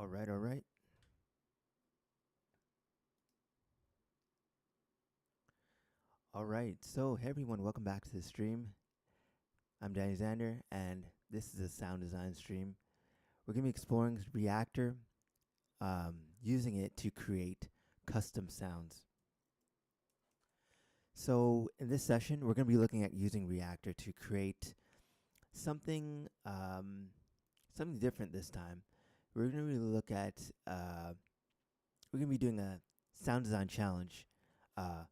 All right, all right. All right. So, hey everyone, welcome back to the stream. I'm Danny Xander, and this is a sound design stream. We're going to be exploring Reaktor, using it to create custom sounds. So, in this session, we're going to be looking at using Reaktor to create something different this time. We're going to really look at, we're going to be doing a sound design challenge, where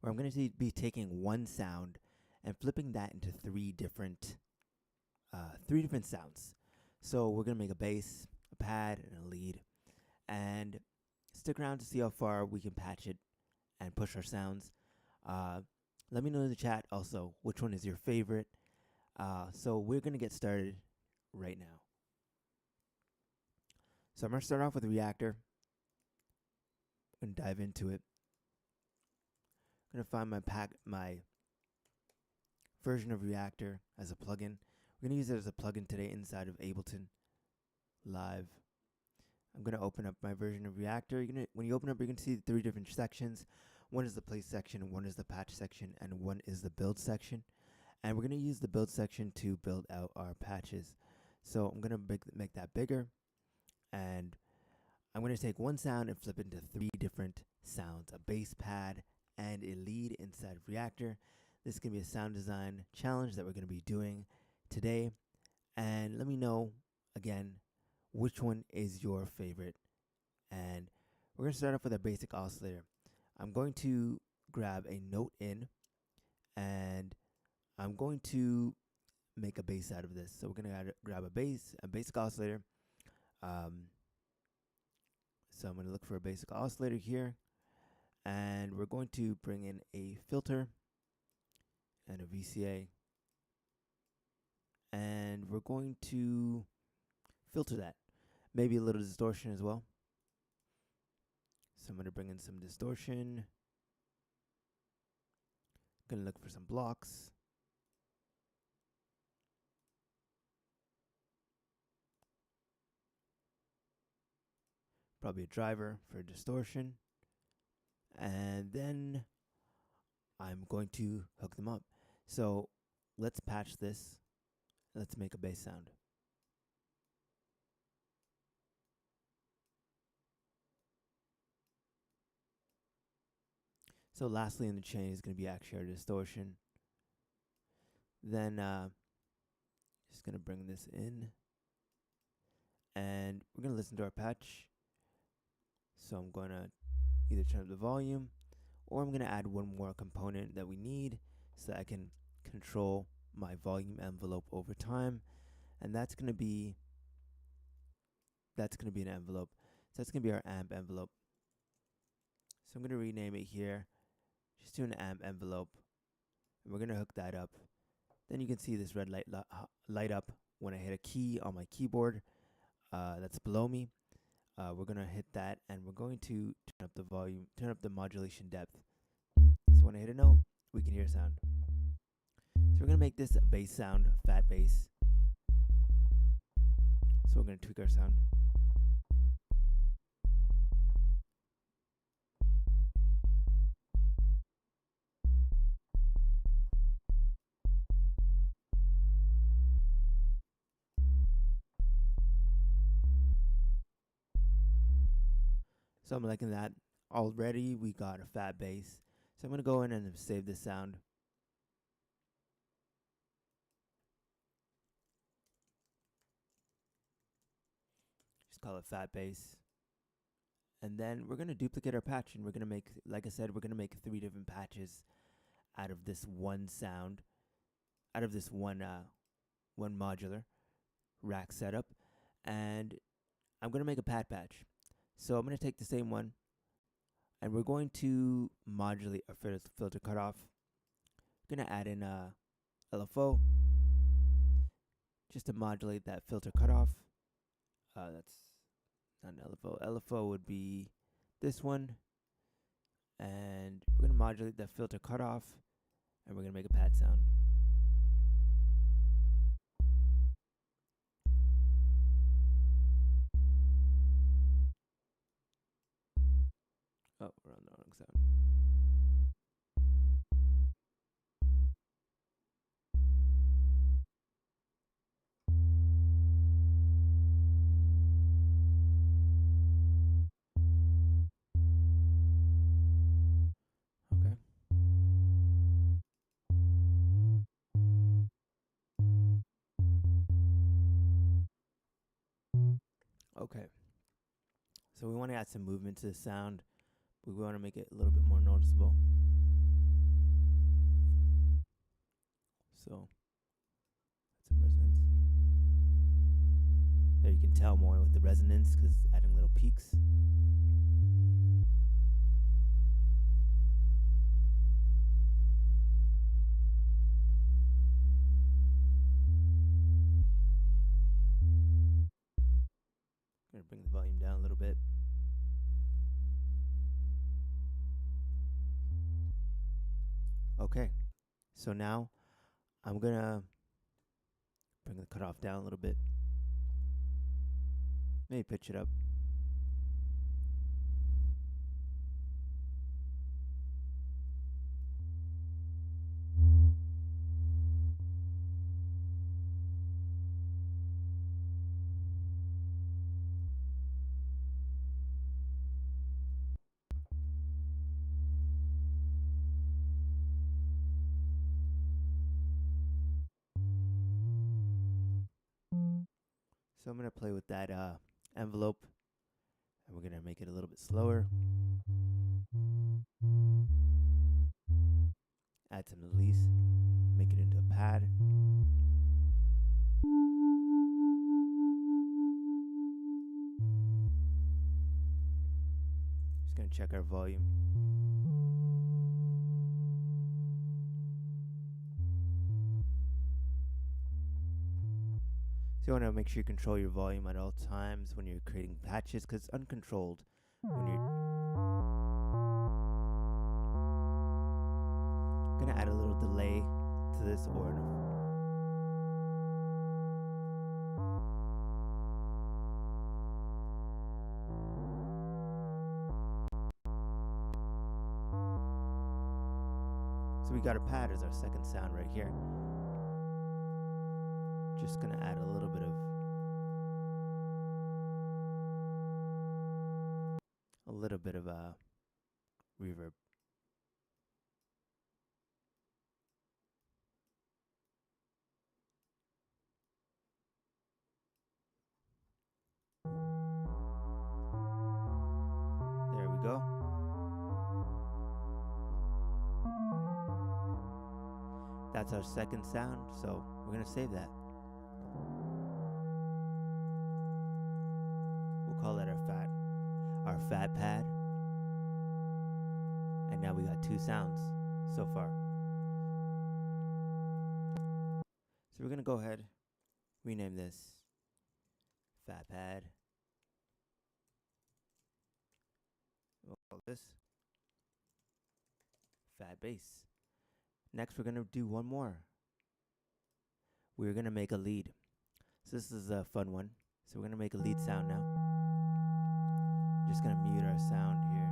I'm going to be taking one sound and flipping that into three different sounds. So we're going to make a bass, a pad, and a lead. And stick around to see how far we can patch it and push our sounds. Let me know in the chat also which one is your favorite. So we're going to get started right now. So I'm going to start off with Reaktor and dive into it. I'm going to find my version of Reaktor as a plugin. We're going to use it as a plugin today inside of Ableton Live. I'm going to open up my version of Reaktor. When you open up, you're going to see three different sections. One is the play section, one is the patch section, and one is the build section. And we're going to use the build section to build out our patches. So I'm going to make that bigger. And I'm going to take one sound and flip it into three different sounds, a bass pad and a lead inside of Reaktor. This is going to be a sound design challenge that we're going to be doing today. And let me know, again, which one is your favorite. And we're going to start off with a basic oscillator. I'm going to grab a note in, and I'm going to make a bass out of this. So we're going to grab a basic oscillator. So I'm going to look for a basic oscillator here. And we're going to bring in a filter and a VCA. And we're going to filter that. Maybe a little distortion as well. So I'm going to bring in some distortion. Going to look for some blocks. Probably a driver for distortion. And then I'm going to hook them up. So let's patch this. Let's make a bass sound. So lastly in the chain is going to be actually our distortion. Then just going to bring this in. And we're going to listen to our patch. So I'm going to either turn up the volume, or I'm going to add one more component that we need so that I can control my volume envelope over time. And that's going to be an envelope. So that's going to be our amp envelope. So I'm going to rename it here just to an amp envelope. And we're going to hook that up. Then you can see this red light up when I hit a key on my keyboard that's below me. We're going to hit that, and we're going to turn up the volume, turn up the modulation depth. So when I hit a note, we can hear sound. So we're going to make this a bass sound, a fat bass. So we're going to tweak our sound. So I'm liking that. Already we got a fat bass. So I'm going to go in and save this sound. Just call it fat bass. And then we're going to duplicate our patch, and we're going to make, like I said, we're going to make three different patches out of this one sound, out of this one modular rack setup. And I'm going to make a pad patch. So I'm going to take the same one, and we're going to modulate our filter cutoff. We're going to add in LFO just to modulate that filter cutoff. That's not an LFO. LFO would be this one. And we're going to modulate that filter cutoff, and we're going to make a pad sound. Okay. So we want to add some movement to the sound. We want to make it a little bit more noticeable. So, some resonance. There you can tell more with the resonance because adding little peaks. I'm going to bring the volume down a little bit. Okay, so now I'm going to bring the cutoff down a little bit. Maybe pitch it up. So I'm going to play with that envelope, and we're going to make it a little bit slower. Add some release, make it into a pad. Just going to check our volume. So you want to make sure you control your volume at all times when you're creating patches, because it's uncontrolled when you're going to add a little delay to this or so we got a pad as our second sound right here. Just going to add a little bit of reverb. There we go. That's our second sound, so we're going to save that. We'll call that our fat pad. And now we got 2 sounds so far. So we're going to go ahead, rename this fat pad. We'll call this fat bass. Next, we're going to do one more. We're going to make a lead. So this is a fun one. So we're going to make a lead sound now. Just going to mute our sound here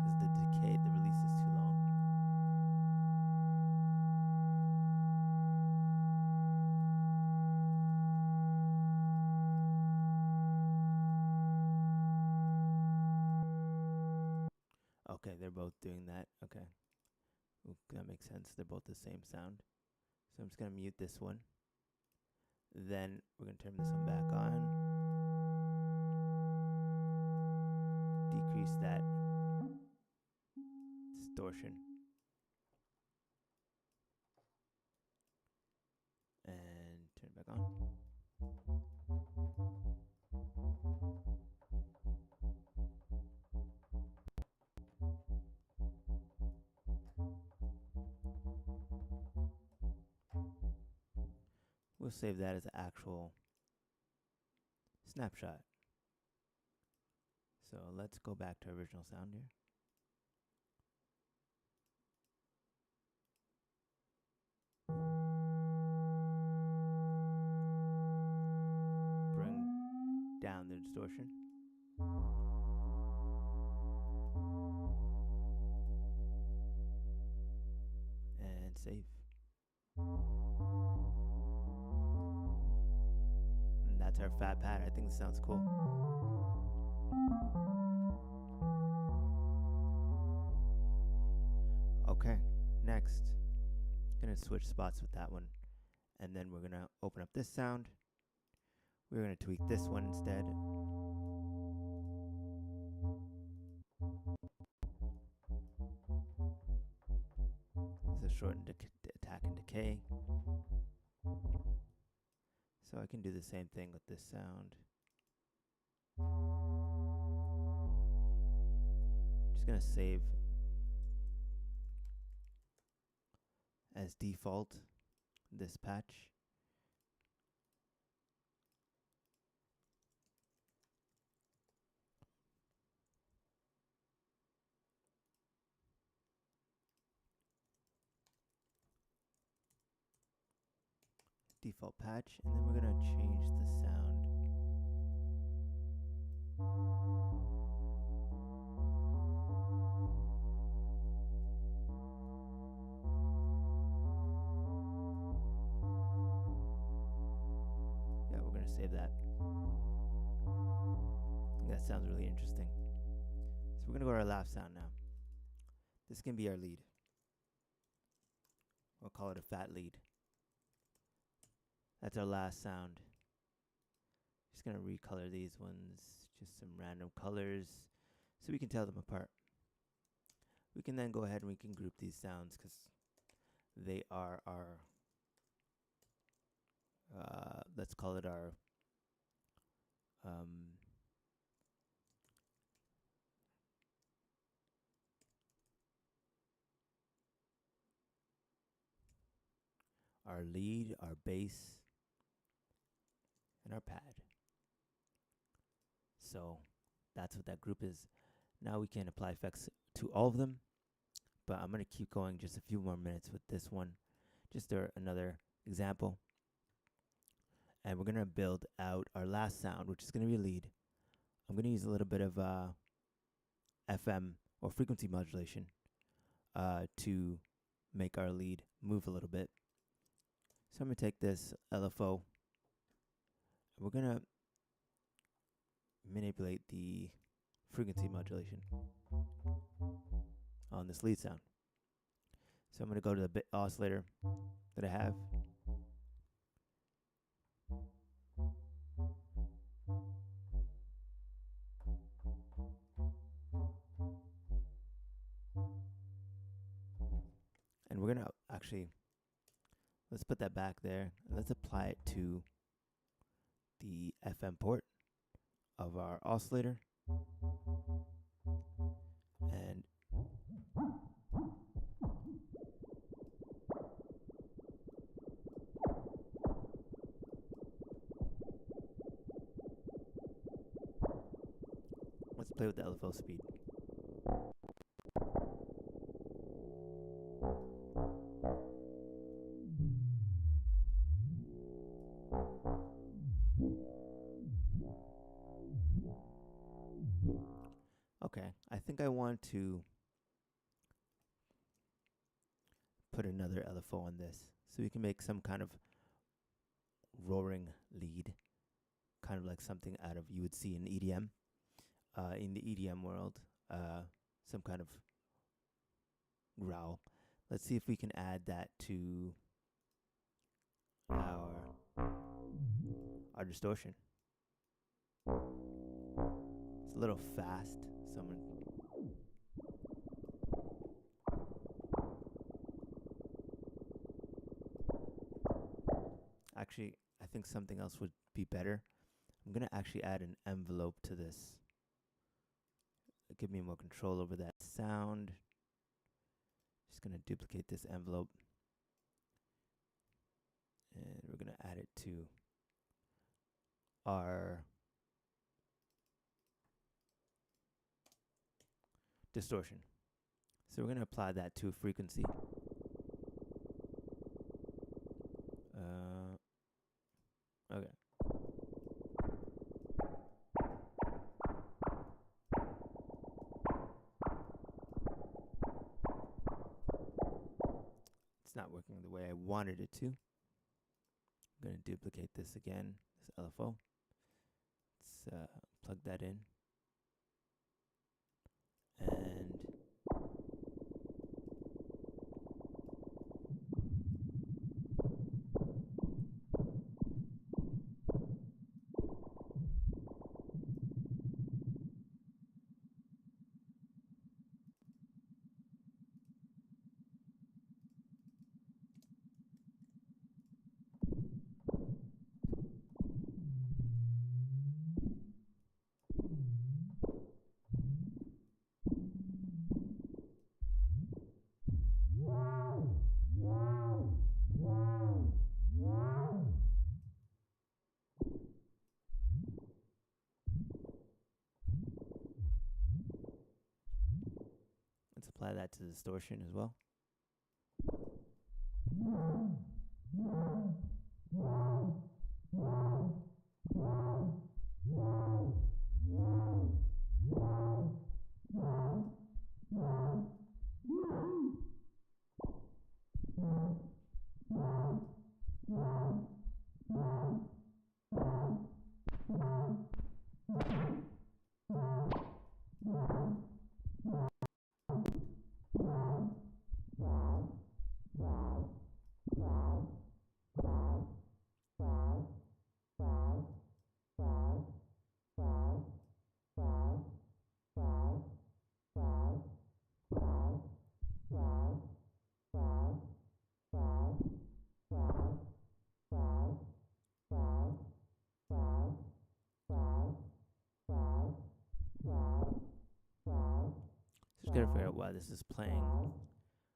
because the release is too long. Okay, they're both doing that. Okay. Ooh, that makes sense. They're both the same sound. So I'm just going to mute this one. Then we're going to turn this one back on. Decrease that distortion. And turn it back on. We'll save that as an actual snapshot. So let's go back to original sound here. Bring down the distortion. And save. And that's our fat pad. I think this sounds cool. Okay, next, gonna switch spots with that one, and then we're gonna open up this sound. We're gonna tweak this one instead. short and attack and decay. So I can do the same thing with this sound. Just gonna save as default this patch. Default patch, and then we're gonna change the sound. Yeah, we're gonna save that. I think that sounds really interesting. So we're gonna go to our last sound now. This can be our lead. We'll call it a fat lead. That's our last sound. Just gonna recolor these ones, just some random colors, so we can tell them apart. We can then go ahead and we can group these sounds because they are our, let's call it our, our lead, our bass, and our pad. So that's what that group is. Now we can apply effects to all of them, but I'm going to keep going just a few more minutes with this one. Just another example. And we're going to build out our last sound, which is going to be a lead. I'm going to use a little bit of FM or frequency modulation to make our lead move a little bit. So I'm going to take this LFO. We're going to manipulate the frequency modulation on this lead sound. So I'm going to go to the bit oscillator that I have. And we're going to actually, let's put that back there and let's apply it to the FM port of our oscillator. And let's play with the LFO speed. Okay, I think I want to put another LFO on this so we can make some kind of roaring lead, kind of like something out of you would see in EDM. In the EDM world, some kind of growl. Let's see if we can add that to our distortion. It's a little fast. Actually, I think something else would be better. I'm going to actually add an envelope to this. Give me more control over that sound. Just going to duplicate this envelope. And we're going to add it to our distortion. So we're going to apply that to a frequency. Okay. It's not working the way I wanted it to. I'm going to duplicate this again, this LFO. Let's plug that in. And apply that to the distortion as well. Just gotta figure out why this is playing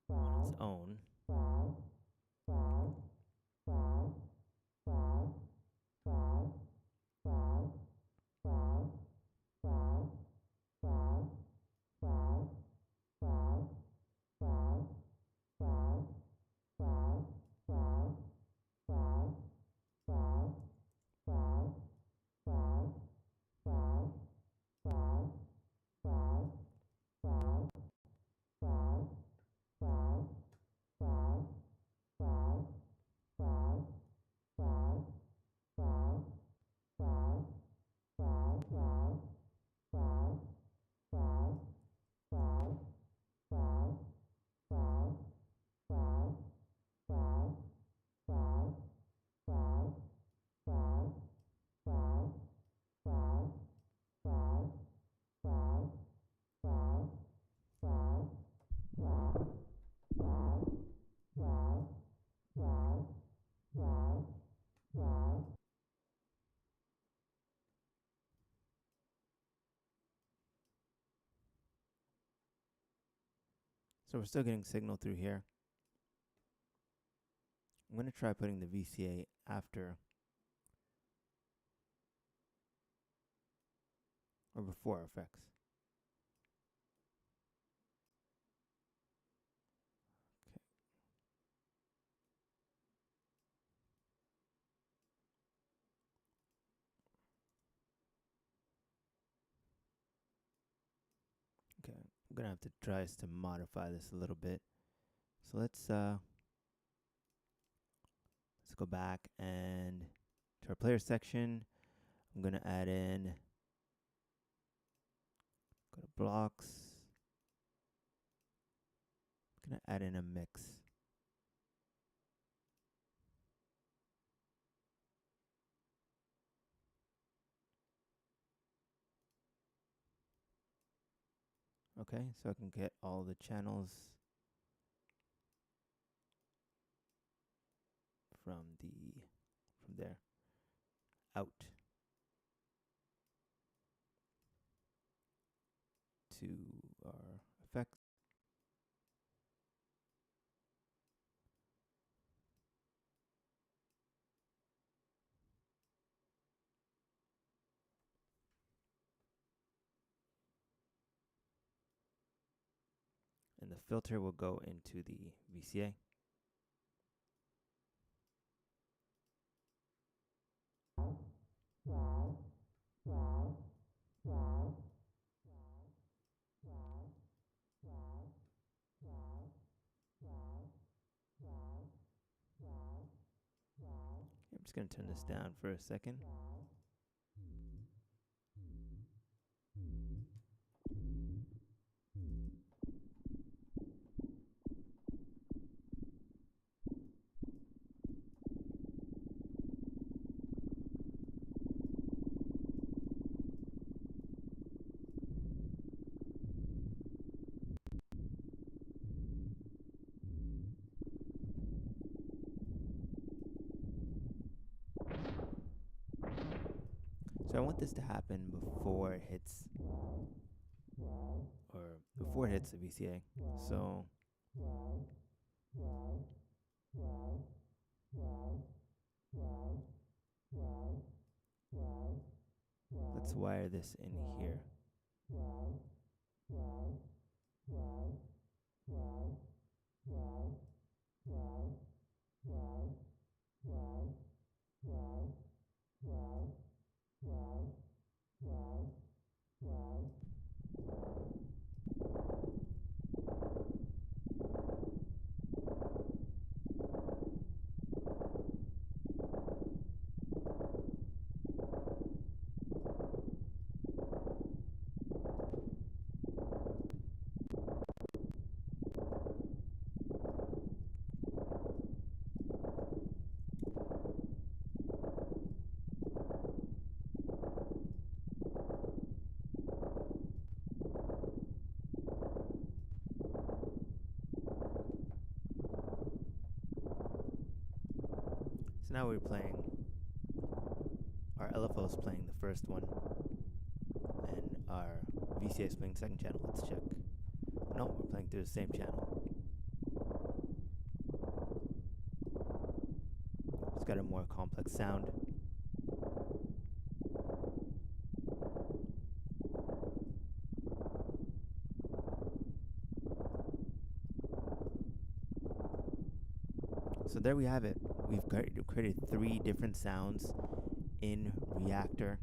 on its own. So we're still getting signal through here. I'm going to try putting the VCA after or before effects. Okay, I'm going to have to try to modify this a little bit. So let's go back and to our player section. I'm going to add in, go to blocks. I'm going to add in a mix. Okay, so I can get all the channels from there out to our effects. And the filter will go into the VCA. I'm just going to turn this down for a second. So I want this to happen before it hits, the VCA. So let's wire this in here. So now we're playing, our LFO is playing the first one, and our VCA is playing the second channel. Let's check. No, we're playing through the same channel. It's got a more complex sound. So there we have it. We've created 3 different sounds in Reaktor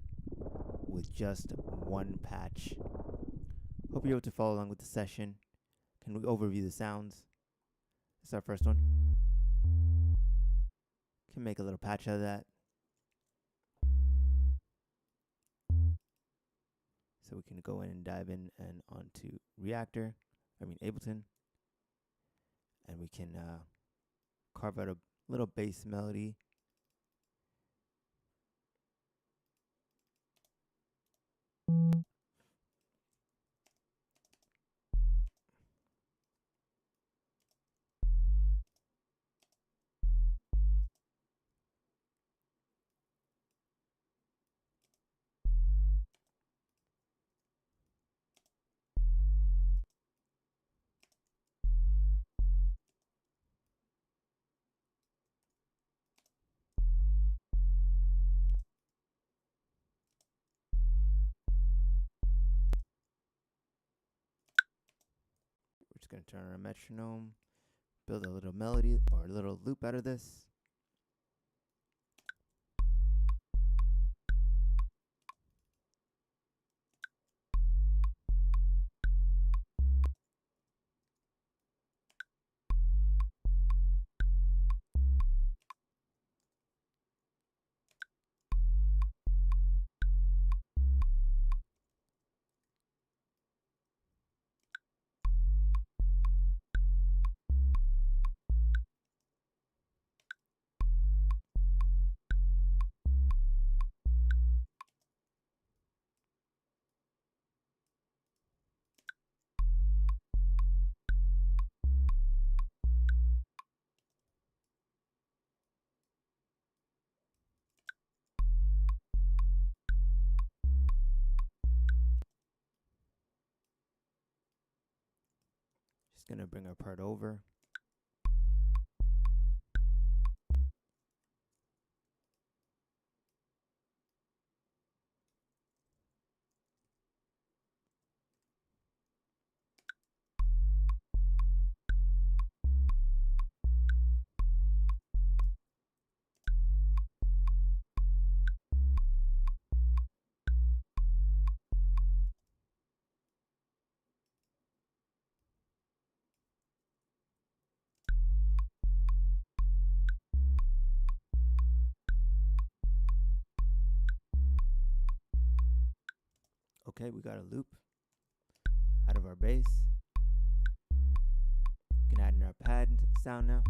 with just one patch. Hope you're able to follow along with the session. Can we overview the sounds? This is our first one. Can make a little patch out of that. So we can go in and dive in and onto Ableton. And we can carve out a little bass melody. We're just going to turn on our metronome, build a little melody or a little loop out of this. Just going to bring our part over. Okay, we got a loop out of our bass. We can add in our pad sound now.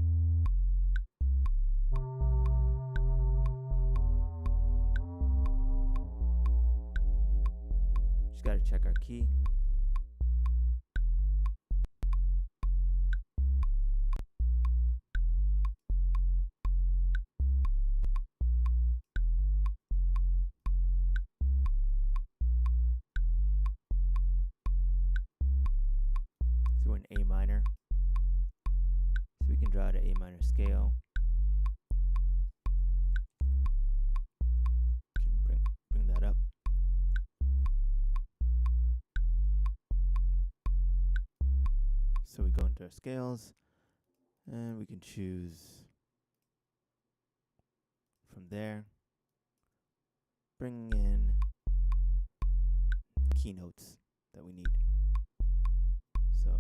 Just got to check our key. So we're in A minor. So we can draw out an A minor scale. Can bring that up. So we go into our scales, and we can choose from there, bring in keynotes that we need. So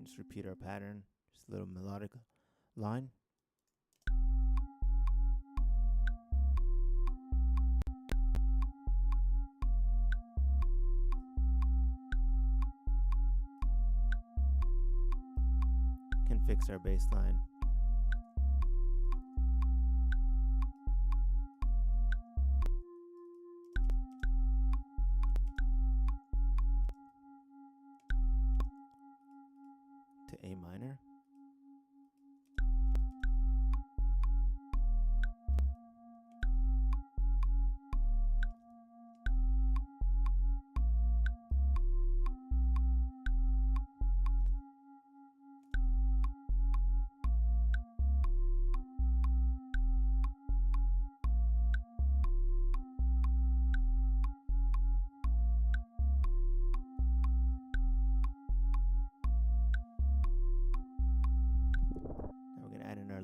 just repeat our pattern, just a little melodic line. Can fix our bass line. To A minor.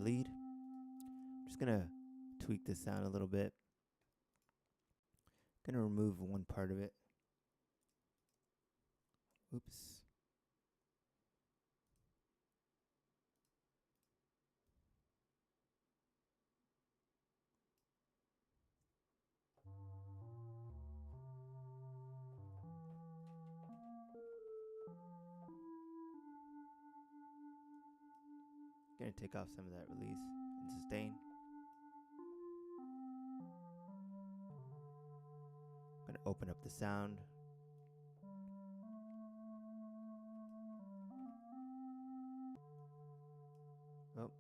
Lead. I'm just gonna tweak this sound a little bit. Gonna remove one part of it. Oops. Gonna take off some of that release and sustain. Gonna open up the sound. Oh.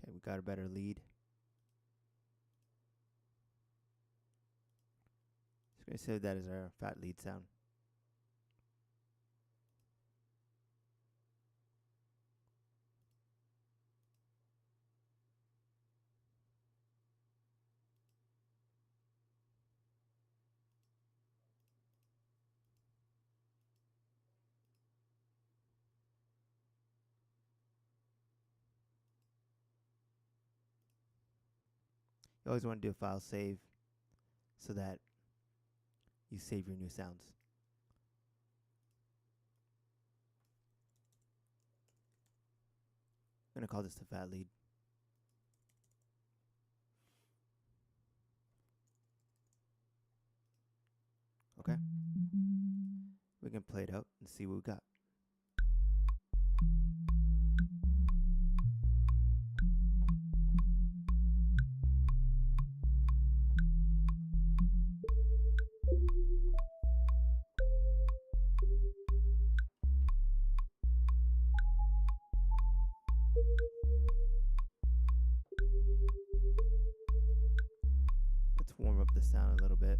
Okay, we got a better lead. Just gonna save that as our fat lead sound. You always want to do a file save so that you save your new sounds. I'm gonna call this the fat lead. Okay. We can play it out and see what we got. the sound a little bit.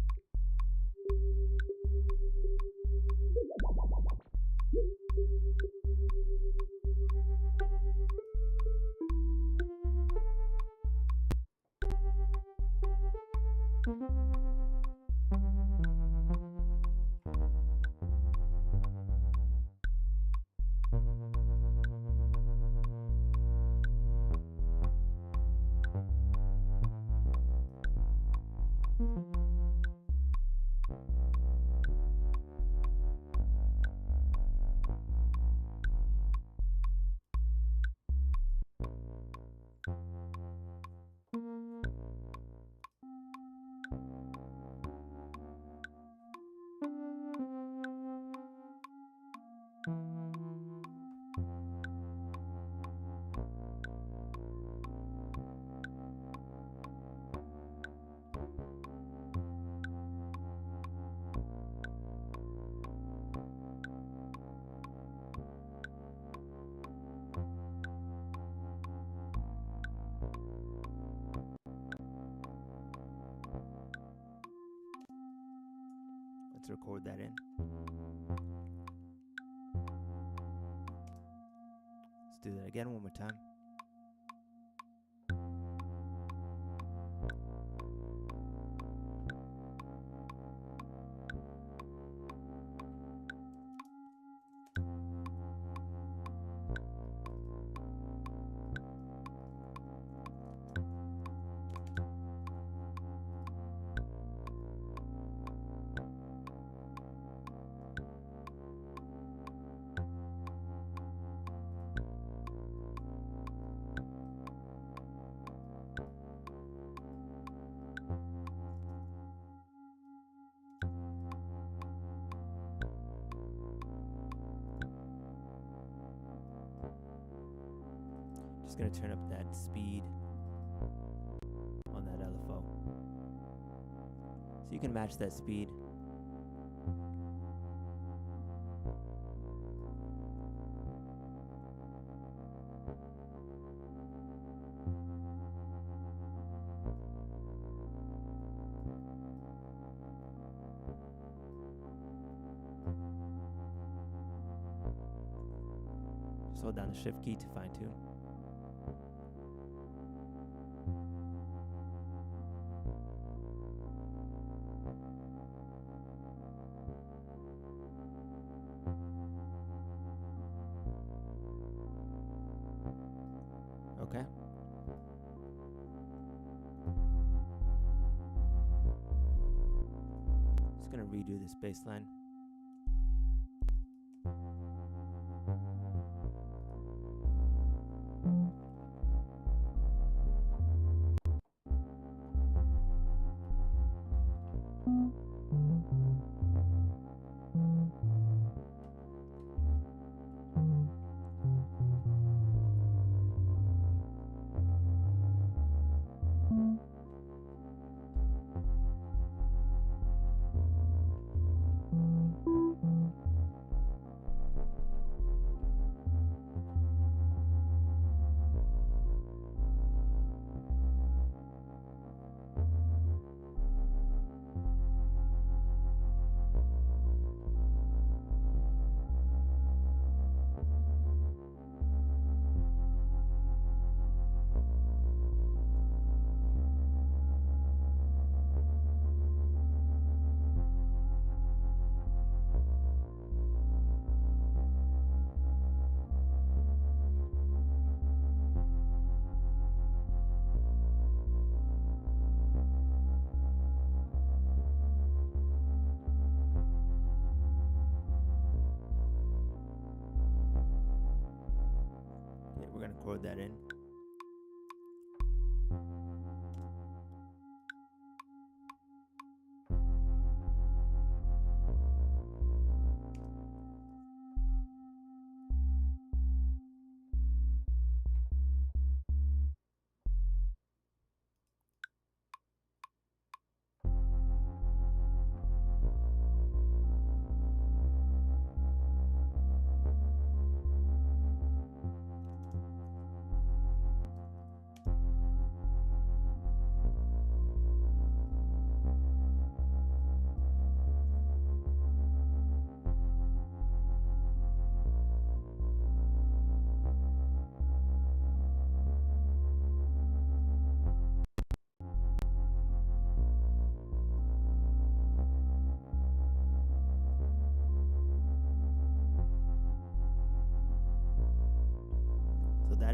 Let's record that in. Let's do that again one more time. Just gonna turn up that speed on that LFO so you can match that speed. Just hold down the shift key to fine tune. Okay. Just gonna redo this bass line. Record that in.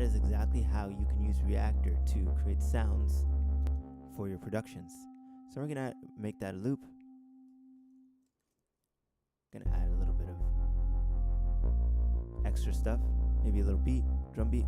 is exactly how you can use Reaktor to create sounds for your productions. So we're gonna make that a loop. Gonna add a little bit of extra stuff, maybe a little beat, drum beat.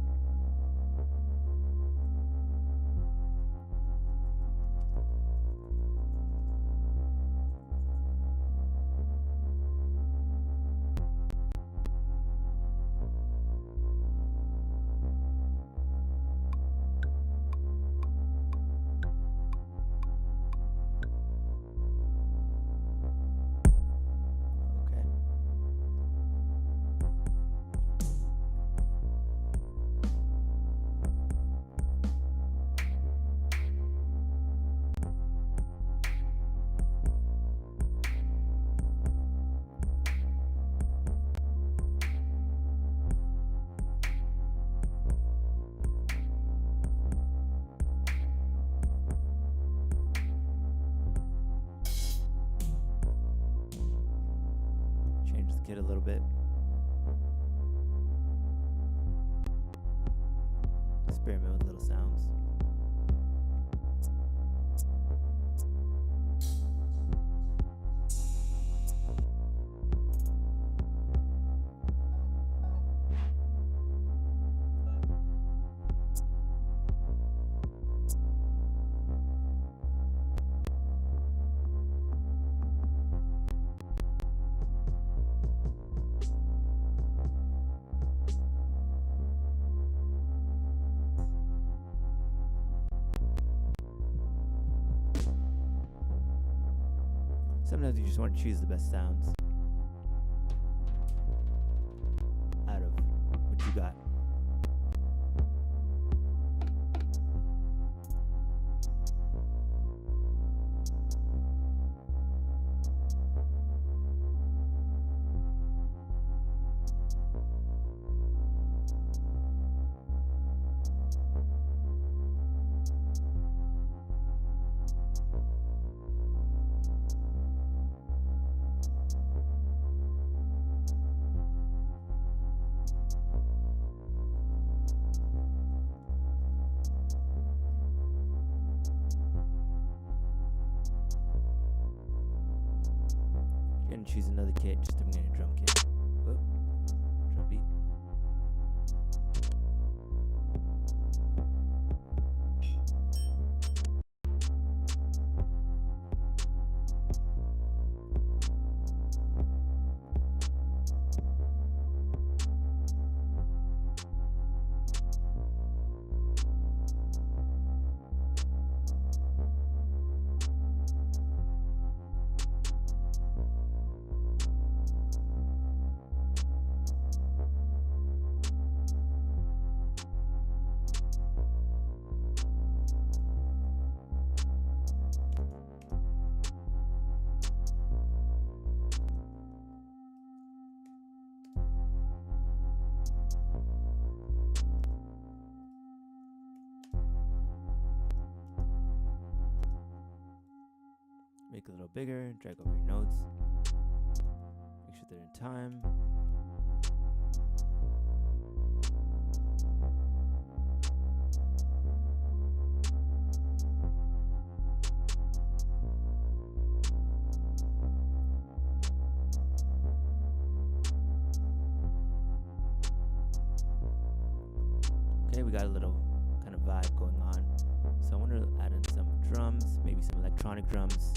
Kit a little bit. Experiment with little sounds. Sometimes you just want to choose the best sounds out of what you got. And choose another kit, just to bring in a drum kit. Whoop. Drum beat. Make it a little bigger, drag over your notes. Make sure they're in time. Okay, we got a little kind of vibe going on. So I want to add in some drums, maybe some electronic drums.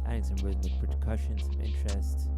Adding some rhythmic percussion, some interest.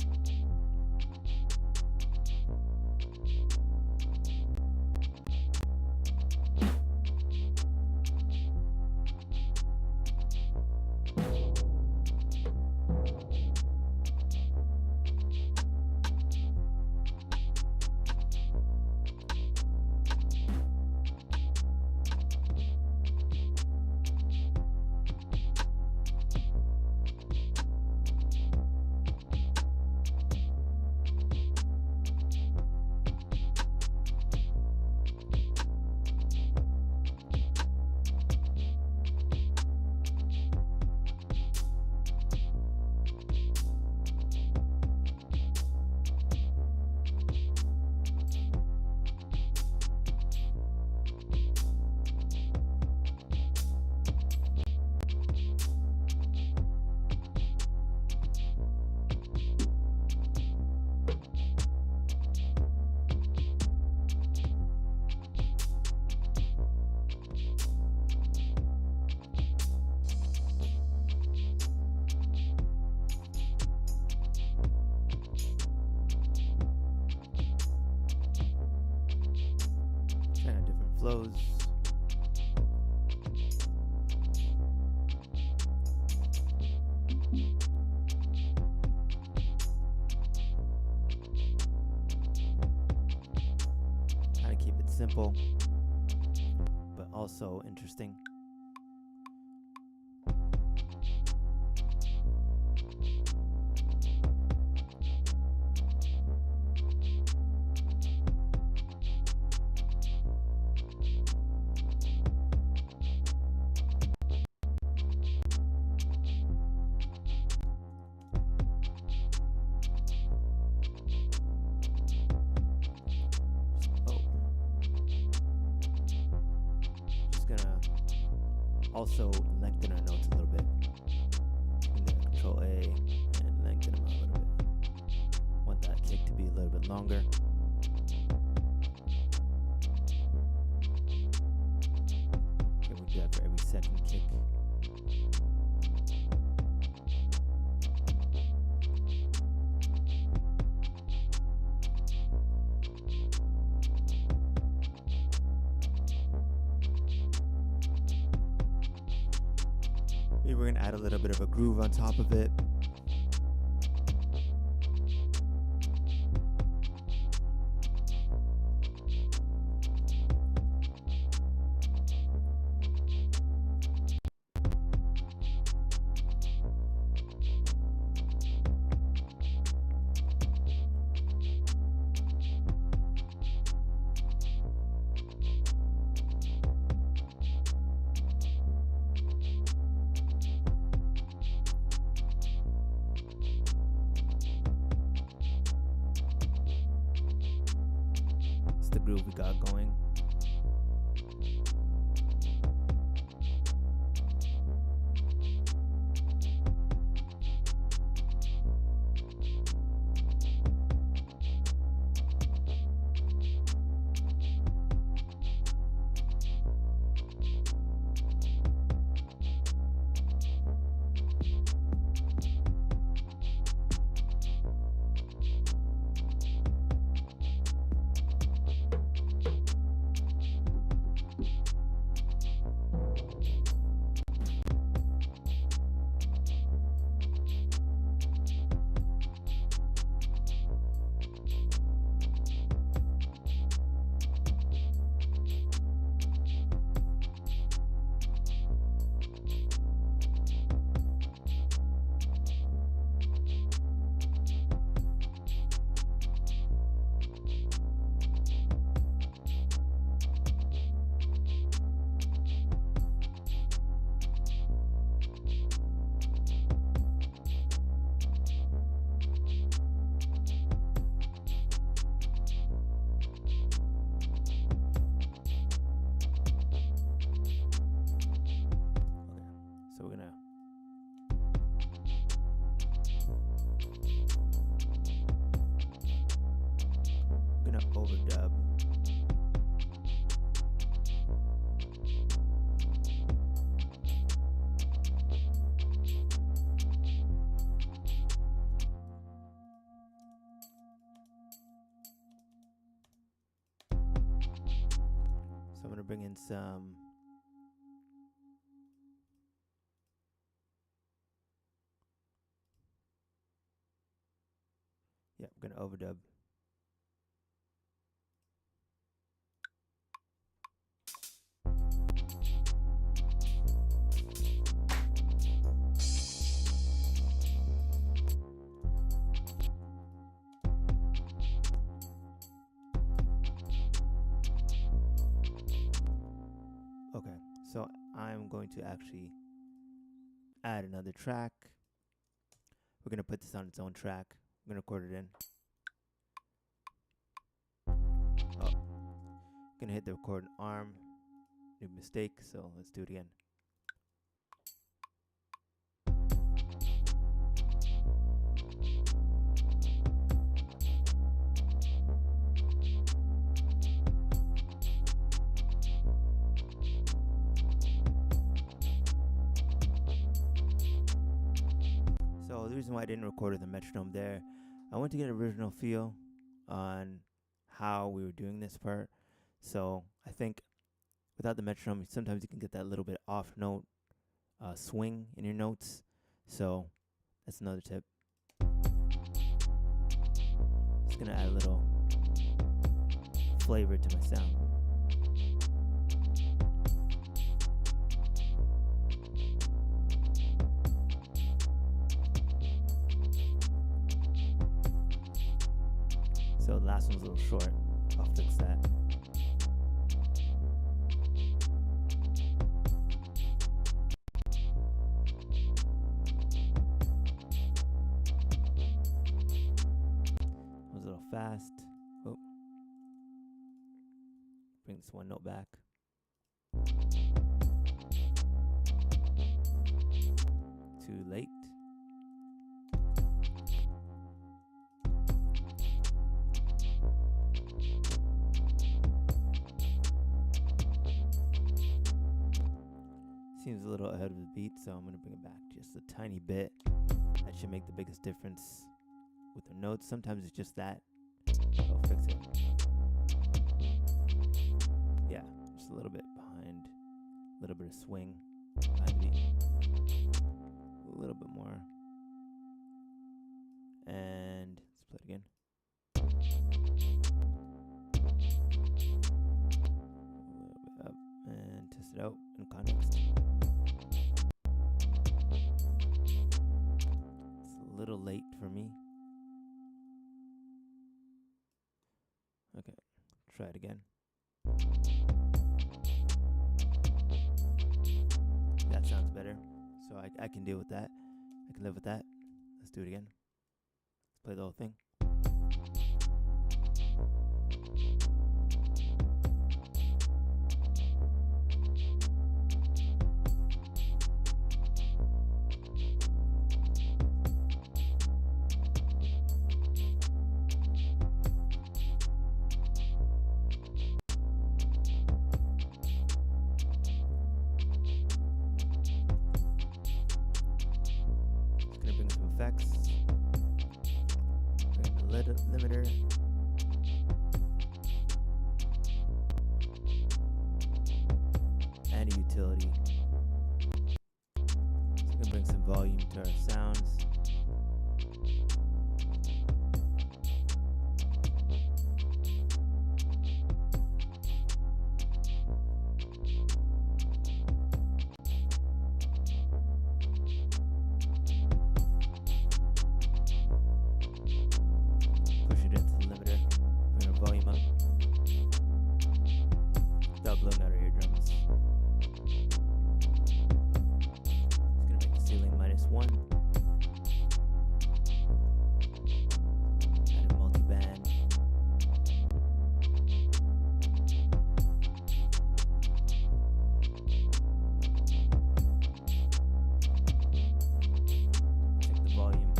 flows. Trying to keep it simple, but also interesting. Also lengthen our notes a little bit. Control A and lengthen them a little bit. Want that kick to be a little bit longer. Okay, we'll do that for every second kick. Maybe we're going to add a little bit of a groove on top of it. The groove we got going. Overdub. So I'm going to bring in some I'm going to overdub. Okay, so I'm going to actually add another track. We're going to put this on its own track. I'm going to record it in. Oh, going to hit the record arm. New mistake, so let's do it again. So the reason why I didn't record with the metronome there, I wanted to get an original feel on how we were doing this part. So I think without the metronome, sometimes you can get that little bit off note swing in your notes. So that's another tip. Just gonna add a little flavor to my sound. So the last one's a little short. I'll fix that. Was a little fast. Oh. Bring this one note back. Too late. Seems a little ahead of the beat, so I'm going to bring it back just a tiny bit. That should make the biggest difference with the notes. Sometimes it's just that. I'll fix it. Yeah, just a little bit behind. A little bit of swing behind the beat. A little bit more. And let's play it again. A little bit up and test it out in context. A little late for me. Okay, try it again. That sounds better. So I can deal with that. I can live with that. Let's do it again. Let's play the whole thing. Effects, bring the limiter, and a utility. So we can bring some volume to our sounds. Blowing out our eardrums. It's gonna make the ceiling -1. Add a multi-band. Check the volume.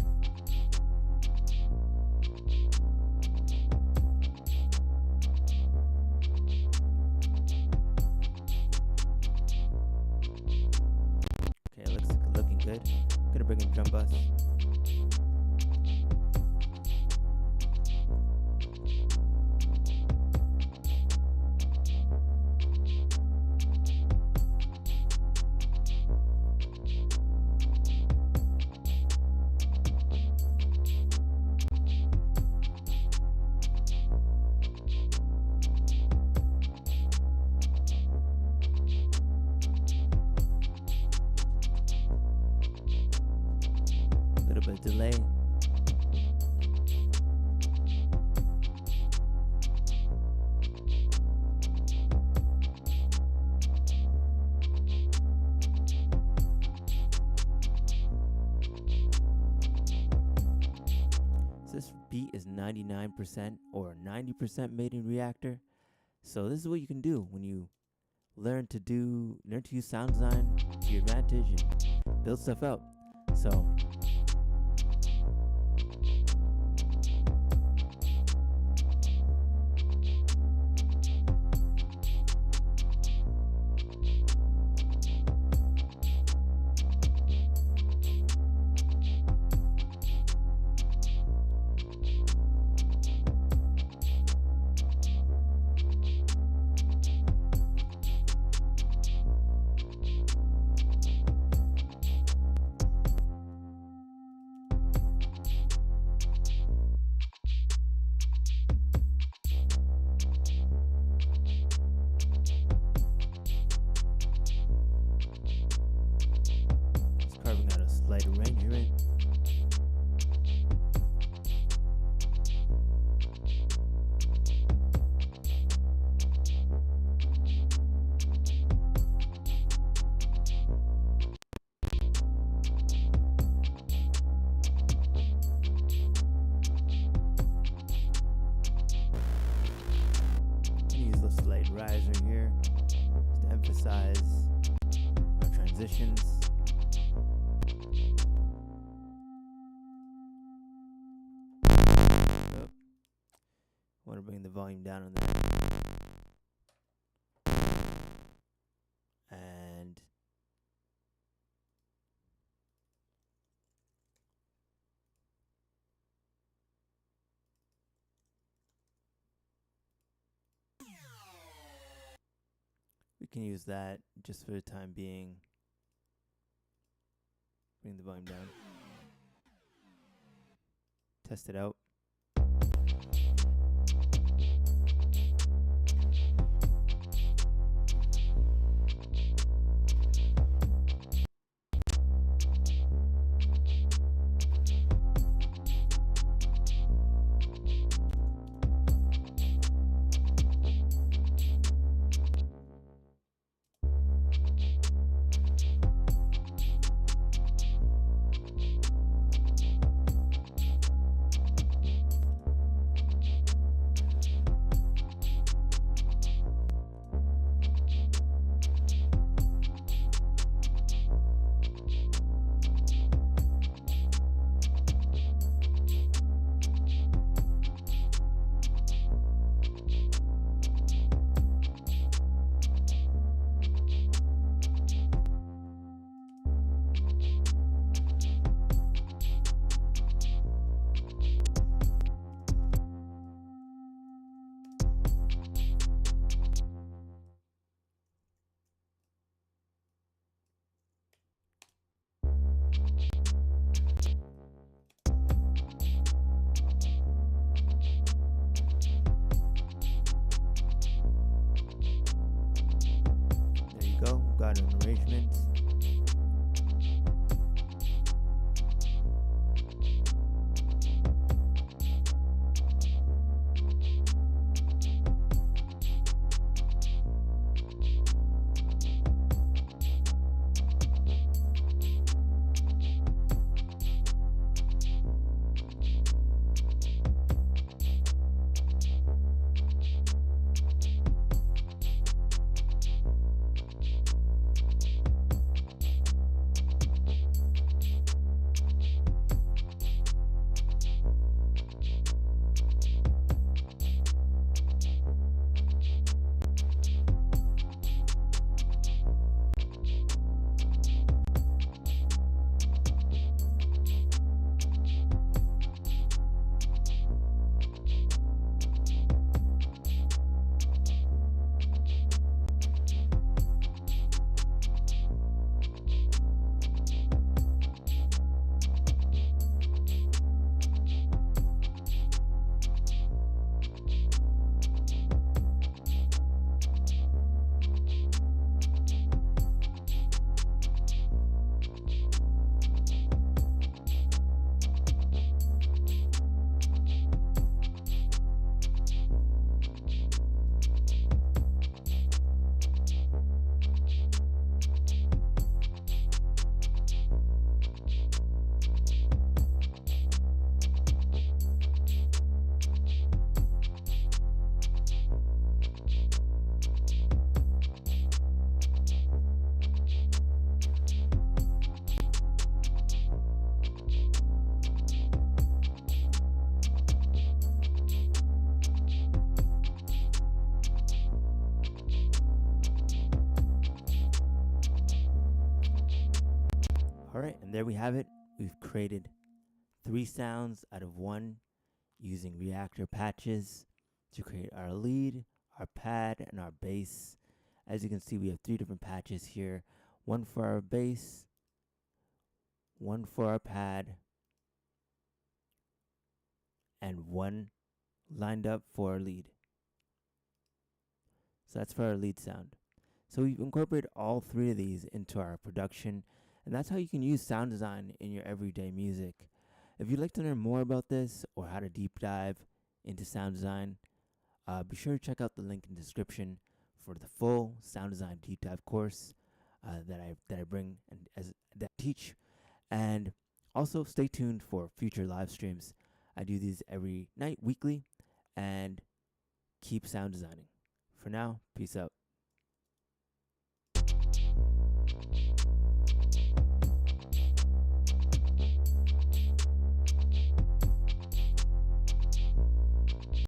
Good. Gonna bring in drum bus. Little bit of delay. So this beat is 99% or 90% made in Reaktor. So this is what you can do when you learn to use sound design to your advantage and build stuff out. So riser here just to emphasize our transitions. Oh, want to bring the volume down on that. And we can use that just for the time being. Bring the volume down. Test it out. There you go. Got an arrangement. Alright, and there we have it. We've created 3 sounds out of 1 using Reaktor patches to create our lead, our pad, and our bass. As you can see, we have 3 different patches here. 1 for our bass, 1 for our pad, and 1 lined up for our lead. So that's for our lead sound. So we've incorporated all 3 of these into our production, and that's how you can use sound design in your everyday music. If you'd like to learn more about this or how to deep dive into sound design, be sure to check out the link in the description for the full sound design deep dive course that I bring and that I teach. And also stay tuned for future live streams. I do these every night, weekly, and keep sound designing. for now, peace out.